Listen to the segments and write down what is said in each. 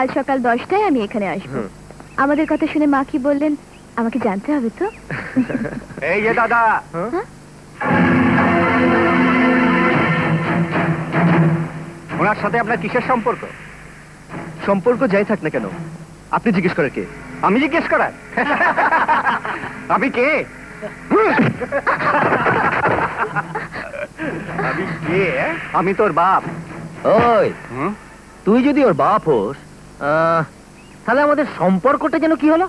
কাল সকাল 10টায় আমি এখানে আসবো। আমাদের কথা শুনে মা কি বললেন আমাকে জানতে হবে তো। এই যে দাদা, ওনার সাথে আপনার কিসের সম্পর্ক? সম্পর্ক যাই থাক না কেন, আপনি জিজ্ঞেস করেন কে? আমি জিজ্ঞেস করার? আমি কে? আমি কে? আমি তোর বাপ। ওই তুই যদি ওর বাপ হোস, তাহলে আমাদের সম্পর্কটা যেন কি হলো?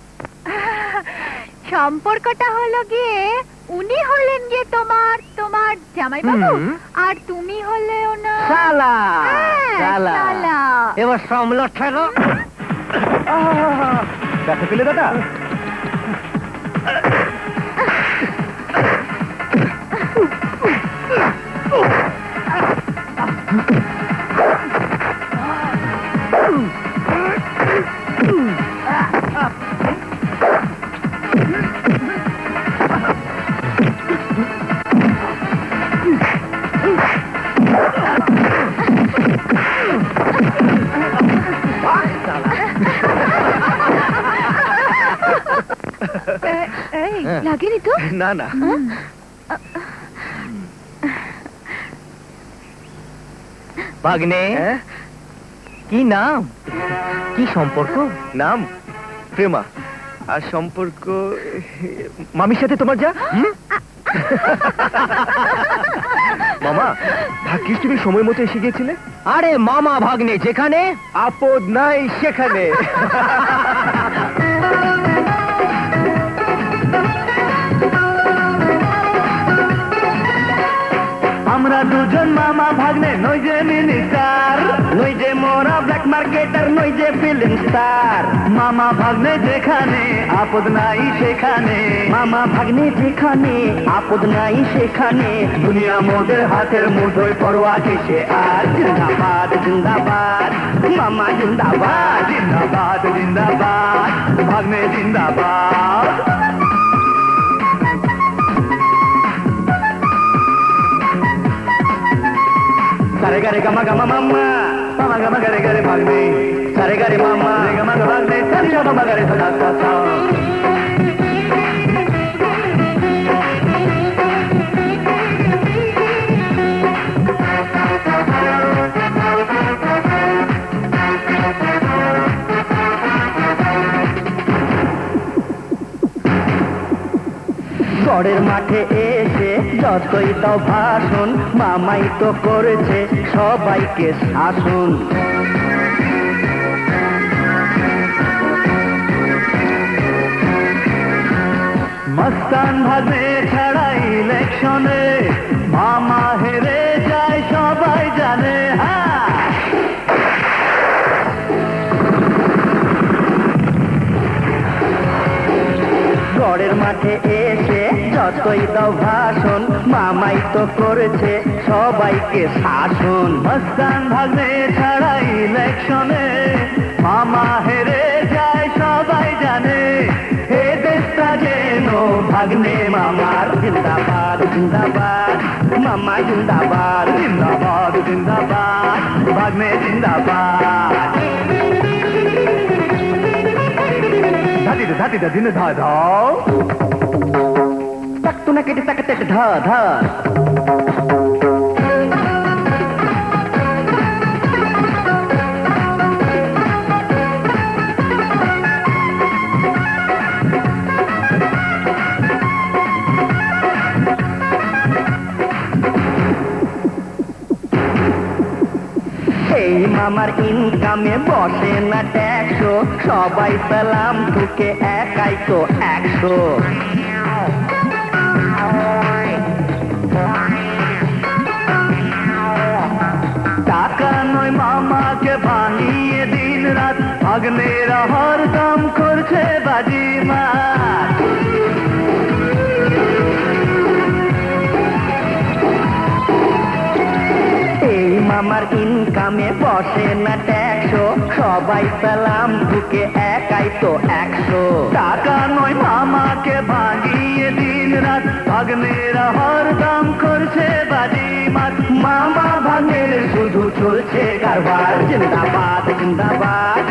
সম্পর্কটা হলো গিয়ে উনি হলেন গিয়ে তোমার তোমার জামাইবাবু, আর তুমি হলে ওনার শালা। শালা। এবার সামলা ঠেলো। দেখা পেলে দাদা? লাগেনি তো? না না, ভাগ্নে কি নাম, কি সম্পর্ক? নাম প্রেমা, আর সম্পর্ক মামির সাথে তোমার যা। মামা, ভাগ্যিস তুমি সময় মতো এসে গিয়েছিলে। আরে মামা ভাগ্নে যেখানে আপদ নাই সেখানে। আমরা দুজন মামা ভাগ্নে, নই যে মিনিস্টার, নই যে মোরা ব্ল্যাক মার্কেটার, নই যে ফিল্ম স্টার। মামা ভাগ্নে যেখানে আপদ নাই সেখানে, মামা ভাগ্নে যেখানে আপদ নাই সেখানে, দুনিয়া মোদের হাতের মুঠোয়, পরোয়া কিসে আর। জিন্দাবাদ জিন্দাবাদ মামা জিন্দাবাদ, জিন্দাবাদ জিন্দাবাদ ভাগ্নে জিন্দাবাদ। सारे गारे गमा गमा मामा, मामा गमा गारे गारे भागने, सारे गारे मामा रे गमा गमा भागने, सारे गमा गारे सदा सदा। গড়ের মাঠে এসে যতই দাও ভাষণ, মামাই তো করেছে সবাইকে শাসন। মস্তান ভাগ্নে ছাড়া ইলেকশনে, মামা হেরে যায় সবাই জানে। গড়ের মাঠে এসে যতই দাও ভাষণ, মামাই তো করেছে সবাইকে শাসন। মস্তান ভাগ্নে ছাড়া ইলেকশনে, মামা হেরে যায় সবাই জানে। হে দেশটা যেন ভাগ্নে মামার। জিন্দাবাদ জিন্দাবাদ মামা জিন্দাবাদ, জিন্দাবাদ জিন্দাবাদ ভাগ্নে জিন্দাবাদ। ধাতি দা দিন ধা ধাও, তাক তুনা কেটে তাকে ধা ধা। এই মামার ইনকামে বসে না ট্যাক্সও, সবাই পেলাম ঢুকে একাই তো 100। টাকা নয় মামাকে বানিয়ে দিন রাত, ভাগ্নেরা হরদম করছে বাজিমাত। মামার ইনকামে বসে না ট্যাক্সও, সবাই পেলাম ঢুকে একাই তো 100। টাকা নয় মামাকে ভাঙিয়ে দিন রাত, ভাগ্নেরা হরদম করছে বাজিমাত। মামা ভাগ্নের শুধু চলছে কারবার। জিন্দাবাদ জিন্দাবাদ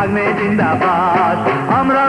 ভাগ্নে জিন্দাবাদ আমরা